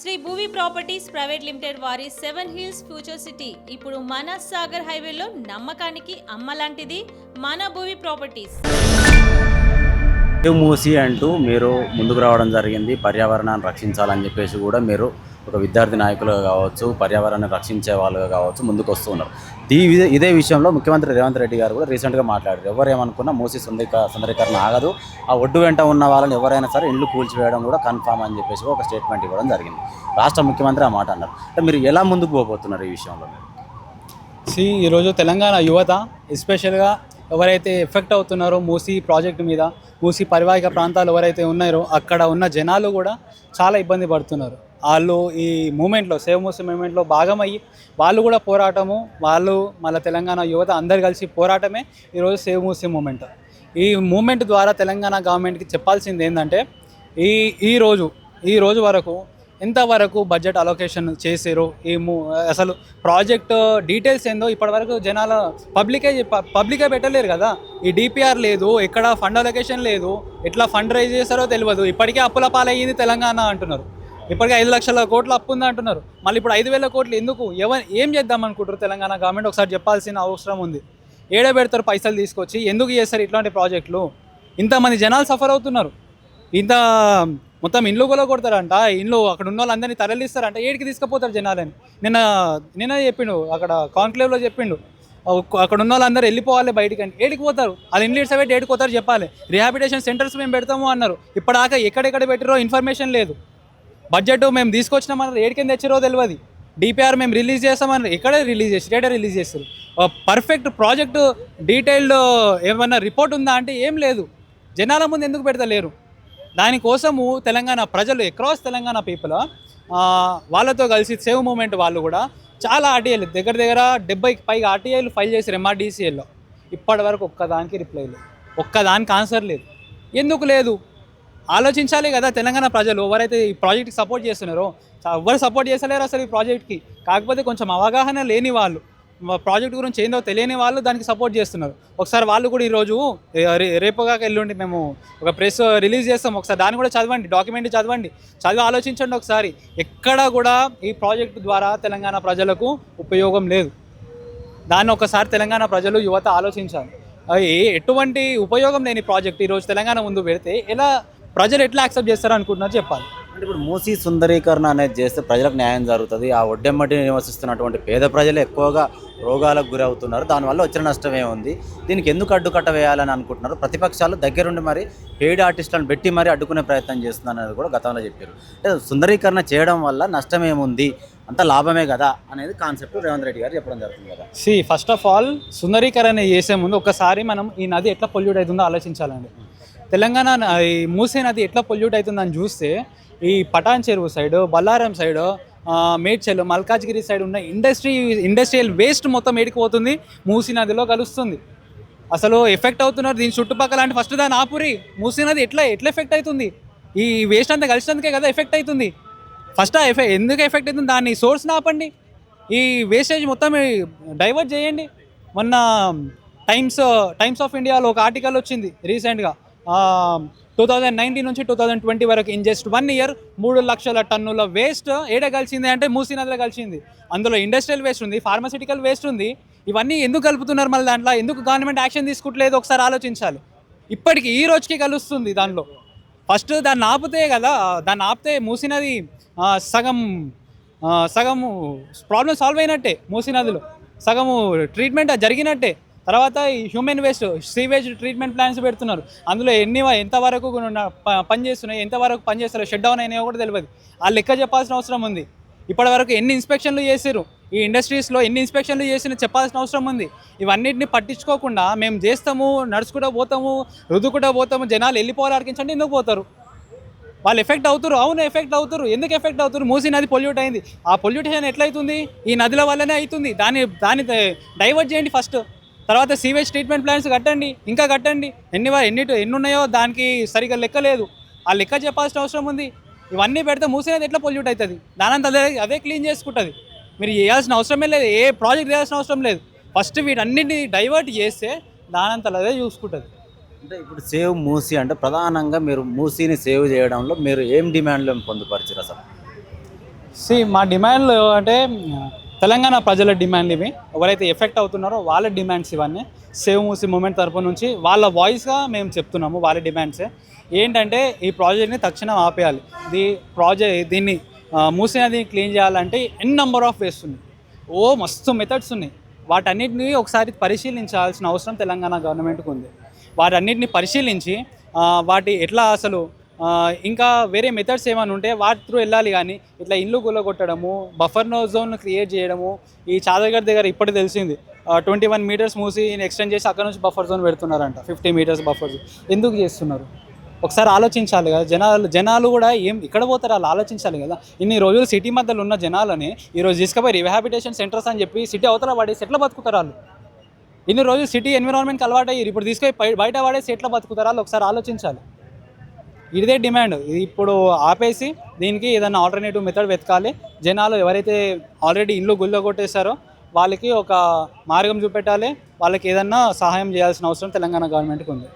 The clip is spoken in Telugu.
Shri Bhuvi properties private limited వారి 7 హిల్స్ ఫ్యూచర్ సిటీ ఇప్పుడు మన సాగర్ హైవేలో నమ్మకానికి అమ్మలాంటిది మన భూవి ప్రాపర్టీస్. మూసి అంటూ మీరు ముందుకు రావడం జరిగింది. పర్యావరణాన్ని రక్షించాలని చెప్పేసి కూడా మీరు ఒక విద్యార్థి నాయకులుగా కావచ్చు, పర్యావరణాన్ని రక్షించే వాళ్ళుగా కావచ్చు ముందుకు వస్తున్నారు. ఇదే విషయంలో ముఖ్యమంత్రి రేవంత్ రెడ్డి గారు కూడా రీసెంట్గా మాట్లాడారు. ఎవరేమనుకున్నా మూసి సుందరీకరణ ఆగదు, ఆ ఒడ్డు వెంట ఉన్న వాళ్ళని ఎవరైనా సరే ఇల్లు కూల్చివేయడం కూడా కన్ఫామ్ అని చెప్పేసి ఒక స్టేట్మెంట్ ఇవ్వడం జరిగింది. రాష్ట్ర ముఖ్యమంత్రి ఆ మాట అన్నారు. అంటే మీరు ఎలా ముందుకు పోబోతున్నారు ఈ విషయంలో? ఈరోజు తెలంగాణ యువత ఎస్పెషల్గా ఎవరైతే ఎఫెక్ట్ అవుతున్నారో మూసీ ప్రాజెక్టు మీద, మూసీ పరివాహిక ప్రాంతాలు ఎవరైతే ఉన్నారో అక్కడ ఉన్న జనాలు కూడా చాలా ఇబ్బంది పడుతున్నారు. వాళ్ళు ఈ మూమెంట్లో, సేవ్ మూసీ మూమెంట్లో భాగమయ్యి వాళ్ళు కూడా పోరాటము, వాళ్ళు మళ్ళీ తెలంగాణ యువత అందరు కలిసి పోరాటమే ఈరోజు సేవ్ మూసీ మూమెంట్. ఈ మూమెంట్ ద్వారా తెలంగాణ గవర్నమెంట్కి చెప్పాల్సింది ఏంటంటే ఈ రోజు వరకు ఎంతవరకు బడ్జెట్ అలొకేషన్ చేసారు, అసలు ప్రాజెక్ట్ డీటెయిల్స్ ఏందో ఇప్పటివరకు జనాల పబ్లికే పెట్టలేరు కదా. ఈ డిపిఆర్ లేదు, ఎక్కడ ఫండ్ అలొకేషన్ లేదు, ఎట్లా ఫండ్ రైజ్ చేస్తారో తెలియదు. ఇప్పటికే అప్పుల పాలయ్యింది తెలంగాణ అంటున్నారు. ఇప్పటికే 5 లక్షల కోట్ల అప్పు ఉంది అంటున్నారు. మళ్ళీ ఇప్పుడు 5,000 కోట్లు ఎందుకు? ఏం చేద్దాం అనుకుంటారు తెలంగాణ గవర్నమెంట్? ఒకసారి చెప్పాల్సిన అవసరం ఉంది. ఏడబెడతారు పైసలు తీసుకొచ్చి, ఎందుకు చేస్తారు ఇట్లాంటి ప్రాజెక్టులు? ఇంతమంది జనాలు సఫర్ అవుతున్నారు. మొత్తం ఇండ్లు కూడా కొడతారంట, ఇండ్లు అక్కడ ఉన్న వాళ్ళందరినీ తరలిస్తారంట. ఏడికి తీసుకుపోతారు జనాలని? నిన్న చెప్పిండు, అక్కడ కాన్క్లేవ్లో చెప్పిండు, అక్కడ ఉన్న వాళ్ళందరూ వెళ్ళిపోవాలి బయటికి అని. ఏడికి పోతారు? అది ఇండ్లు ఇడ్సబెట్టి ఏడికి పోతారు చెప్పాలి. రిహాబిటేషన్ సెంటర్స్ మేము పెడతాము అన్నారు. ఇప్పటిదాకా ఎక్కడెక్కడ పెట్టిరో ఇన్ఫర్మేషన్ లేదు. బడ్జెట్ మేము తీసుకొచ్చినామన్నారు, ఏడికింద తెచ్చిరో తెలియదు. డిపిఆర్ మేము రిలీజ్ చేస్తామన్నారు, ఎక్కడే రిలీజ్ చేసి డేటా రిలీజ్ చేస్తారు. పర్ఫెక్ట్ ప్రాజెక్టు డీటెయిల్డ్ ఏమన్నా రిపోర్ట్ ఉందా అంటే ఏం లేదు. జనాల ముందు ఎందుకు పెడతలేరు? దానికోసము తెలంగాణ ప్రజలు, అక్రాస్ తెలంగాణ పీపుల్ వాళ్ళతో కలిసి సేవ్ మూమెంట్ వాళ్ళు కూడా చాలా ఆర్టీఐలు, దగ్గర 70కి పైగా ఆర్టీఐలు ఫైల్ చేశారు ఎంఆర్డీసీఎల్లో. ఇప్పటి వరకు ఒక్కదానికి రిప్లై లేదు, ఒక్కదానికి ఆన్సర్ లేదు. ఎందుకు లేదు? ఆలోచించాలి కదా తెలంగాణ ప్రజలు. ఎవరైతే ఈ ప్రాజెక్ట్కి సపోర్ట్ చేస్తున్నారో, ఎవరు సపోర్ట్ చేస్తలేరు అసలు ఈ ప్రాజెక్ట్కి. కాకపోతే కొంచెం అవగాహన లేని వాళ్ళు, ప్రాజెక్ట్ గురించి ఏందో తెలియని వాళ్ళు దానికి సపోర్ట్ చేస్తున్నారు. ఒకసారి వాళ్ళు కూడా ఈరోజు రేపుగా ఎల్లుండి మేము ఒక ప్రెస్ రిలీజ్ చేస్తాం. ఒకసారి దాన్ని కూడా చదవండి, డాక్యుమెంట్ చదివి ఆలోచించండి ఒకసారి. ఎక్కడ కూడా ఈ ప్రాజెక్టు ద్వారా తెలంగాణ ప్రజలకు ఉపయోగం లేదు. దాన్ని ఒకసారి తెలంగాణ ప్రజలు, యువత ఆలోచించాలి. ఎటువంటి ఉపయోగం లేని ప్రాజెక్ట్ ఈరోజు తెలంగాణ ముందు పెడితే ప్రజలు ఎట్లా యాక్సెప్ట్ చేస్తారో అనుకుంటున్నారు చెప్పాలి. అంటే ఇప్పుడు మూసీ సుందరీకరణ అనేది చేస్తే ప్రజలకు న్యాయం జరుగుతుంది. ఆ ఒడ్డెమ్మటి నివసిస్తున్నటువంటి పేద ప్రజలు ఎక్కువగా రోగాలకు గురవుతున్నారు. దానివల్ల వచ్చిన నష్టం ఏముంది? దీనికి ఎందుకు అడ్డుకట్ట వేయాలని అనుకుంటున్నారు? ప్రతిపక్షాలు దగ్గరుండి మరి పెయిడ్ ఆర్టిస్టులను పెట్టి మరి అడ్డుకునే ప్రయత్నం చేస్తుందనేది కూడా గతంలో చెప్పారు. అంటే సుందరీకరణ చేయడం వల్ల నష్టం ఏముంది, అంత లాభమే కదా అనేది కాన్సెప్ట్ రేవంత్ రెడ్డి గారు చెప్పడం జరుగుతుంది కదా. ఫస్ట్ ఆఫ్ ఆల్ సుందరీకరణ చేసే ముందు ఒకసారి మనం ఈ నది ఎట్లా పొల్యూట్ అవుతుందో ఆలోచించాలండి. తెలంగాణ ఈ మూసీ నది ఎట్లా పొల్యూట్ అవుతుందని చూస్తే, ఈ పటాన్ చెరువు side, Ballaram side, Medchal, Malkajgiri side ఉన్న ఇండస్ట్రియల్ వేస్ట్ మొత్తం ఏడికిపోతుంది, మూసీ నదిలో కలుస్తుంది. అసలు ఎఫెక్ట్ అవుతున్నారు దీని చుట్టుపక్కల. అంటే ఫస్ట్ దాని ఆపురి, మూసీ నది ఎట్లా ఎఫెక్ట్ అవుతుంది? ఈ వేస్ట్ అంతా కలిసినందుకే కదా ఎఫెక్ట్ అవుతుంది. ఫస్ట్ ఎందుకు ఎఫెక్ట్ అవుతుంది దాన్ని సోర్స్ని ఆపండి. ఈ వేస్టేజ్ మొత్తం డైవర్ట్ చేయండి. మొన్న టైమ్స్ ఆఫ్ ఇండియాలో ఒక ఆర్టికల్ వచ్చింది రీసెంట్గా. 2019 నుంచి 2020 వరకు ఇన్ జస్ట్ 1 ఇయర్ 3 లక్షల టన్నుల వేస్ట్ ఏడ కలిసింది అంటే మూసీ నదిలో కలిసింది. అందులో ఇండస్ట్రియల్ వేస్ట్ ఉంది, ఫార్మాసిటికల్ వేస్ట్ ఉంది. ఇవన్నీ ఎందుకు కలుపుతున్నారు? మళ్ళీ దాంట్లో ఎందుకు గవర్నమెంట్ యాక్షన్ తీసుకుంటలేదు? ఒకసారి ఆలోచించాలి. ఇప్పటికి ఈ రోజుకి కలుస్తుంది దానిలో. ఫస్ట్ దాన్ని ఆపితే కదా, దాన్ని ఆపితే మూసీ నది సగము ప్రాబ్లం సాల్వ్ అయినట్టే. మూసీ నదిలో సగము ట్రీట్మెంట్ జరిగినట్టే. తర్వాత ఈ human waste sewage treatment plants పెడుతున్నారు. అందులో ఎంతవరకు పనిచేస్తున్నాయి, ఎంతవరకు పనిచేస్తారో, షట్ డౌన్ అయినాయో కూడా తెలియదు. ఆ లెక్క చెప్పాల్సిన అవసరం ఉంది. ఇప్పటివరకు ఎన్ని ఇన్స్పెక్షన్లు చేసారు, ఈ ఇండస్ట్రీస్లో ఎన్ని ఇన్స్పెక్షన్లు చేసినా చెప్పాల్సిన అవసరం ఉంది. ఇవన్నిటిని పట్టించుకోకుండా మేము చేస్తాము, నడుచుకుంటూ పోతాము, రుద్దుకుంటూ పోతాము, జనాలు వెళ్ళిపోవాలి అడిగించండి ఎందుకు పోతారు? వాళ్ళు ఎఫెక్ట్ అవుతారు. అవును ఎఫెక్ట్ అవుతారు. ఎందుకు ఎఫెక్ట్ అవుతారు? మూసీ నది పొల్యూట్ అయింది. ఆ పొల్యూటేషన్ ఎట్లయితుంది? ఈ నదుల వల్లనే అవుతుంది. దాన్ని డైవర్ట్ చేయండి ఫస్ట్. తర్వాత సీవేజ్ ట్రీట్మెంట్ ప్లాంట్స్ కట్టండి, ఇంకా కట్టండి. ఎన్ని ఉన్నాయో దానికి సరిగ్గా లెక్క లేదు. ఆ లెక్క చెప్పాల్సిన అవసరం ఉంది. ఇవన్నీ పెడితే మూసీ నది ఎట్లా పొల్యూట్ అవుతుంది? దానంతా అదే క్లీన్ చేసుకుంటుంది. మీరు చేయాల్సిన అవసరమే లేదు, ఏ ప్రాజెక్ట్ చేయాల్సిన అవసరం లేదు. ఫస్ట్ వీటన్నిటిని డైవర్ట్ చేస్తే దానంతా అదే చూసుకుంటుంది. అంటే ఇప్పుడు సేవ్ మూసీ అంటే ప్రధానంగా మీరు మూసీని సేవ్ చేయడంలో మీరు ఏం డిమాండ్లు పొందుపరిచారు అసలు? మా డిమాండ్లు అంటే తెలంగాణ ప్రజల డిమాండ్లు ఇవి. ఎవరైతే ఎఫెక్ట్ అవుతున్నారో వాళ్ళ డిమాండ్స్ ఇవన్నీ. సేవ్ మూసీ మూమెంట్ తరపు నుంచి వాళ్ళ వాయిస్గా మేము చెప్తున్నాము వాళ్ళ డిమాండ్సే. ఏంటంటే ఈ ప్రాజెక్ట్ని తక్షణం ఆపేయాలి. దీన్ని మూసీ నదిని క్లీన్ చేయాలంటే నెంబర్ ఆఫ్ వేస్ ఉన్నాయి, మస్తు మెథడ్స్ ఉన్నాయి. వాటన్నిటిని ఒకసారి పరిశీలించాల్సిన అవసరం తెలంగాణ గవర్నమెంట్కి ఉంది. వాటన్నిటిని పరిశీలించి వాటి ఎట్లా అసలు ఇంకా వేరే మెథడ్స్ ఏమైనా ఉంటే వాటి త్రూ వెళ్ళాలి. కానీ ఇట్లా ఇల్లు గుల్లగొట్టడము, బఫర్ జోన్ క్రియేట్ చేయడము. ఈ చాదర్గఢ్ దగ్గర ఇప్పటికి తెలిసింది 21 మీటర్స్ మూసి ఎక్స్టెండ్ చేసి అక్కడ నుంచి బఫర్ జోన్ పెడుతున్నారంట. 50 మీటర్స్ బఫర్ జోన్ ఎందుకు చేస్తున్నారు? ఒకసారి ఆలోచించాలి కదా. జనాలు కూడా ఇక్కడ పోతారు, వాళ్ళు ఆలోచించాలి కదా. ఇన్ని రోజులు సిటీ మధ్యలో ఉన్న జనాలని ఈరోజు తీసుకుపోయి రిహాబిటేషన్ సెంటర్స్ అని చెప్పి సిటీ అవతల పడేసి ఎట్లా బతుకుతారు వాళ్ళు? ఇన్ని రోజులు సిటీ ఎన్విరాన్మెంట్కి అలవాటు అయ్యారు, ఇప్పుడు తీసుకొని బయట పడేసి ఎట్లా బతుకుతారు వాళ్ళు? ఒకసారి ఆలోచించాలి. ఇదే డిమాండ్. ఇప్పుడు ఆపేసి దీనికి ఏదైనా ఆల్టర్నేటివ్ మెథడ్ వెతకాలి. జనాలు ఎవరైతే ఆల్రెడీ ఇల్లు గుల్లగొట్టేశారో వాళ్ళకి ఒక మార్గం చూపెట్టాలి. వాళ్ళకి ఏదన్నా సహాయం చేయాల్సిన అవసరం తెలంగాణ గవర్నమెంట్కి ఉంది.